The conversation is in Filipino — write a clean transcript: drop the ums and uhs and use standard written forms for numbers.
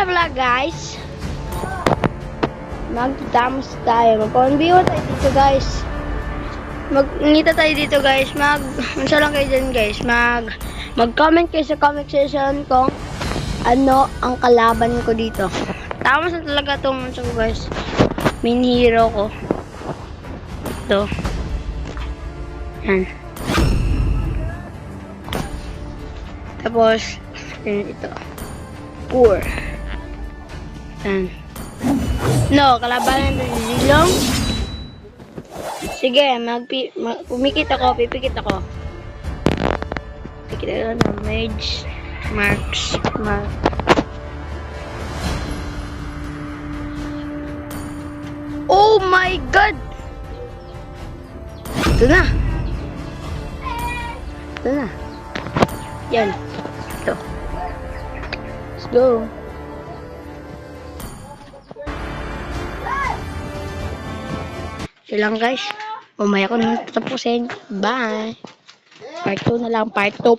vlog guys. Magtamos tayo. Magpa-unbiwa tayo dito guys. Magngita tayo dito guys. Unsa lang kayo dyan guys. Mag-comment kayo sa comment section kung ano ang kalaban ko dito. Tamos na talaga itong unsa ko guys. Main hero ko. Ito. Yan. Tapos, ito. Poor. Yan. No, kalabanan ito si Zilong. Sige, pumikit ako, pipikit ako. Pipikit ako ng Mage, Marks, Oh my God! Ito na. Ito na. Yan. Ito. Let's go. Ito lang guys. Umaya ko na tapusin. Bye. Part 2 na lang. Part 2.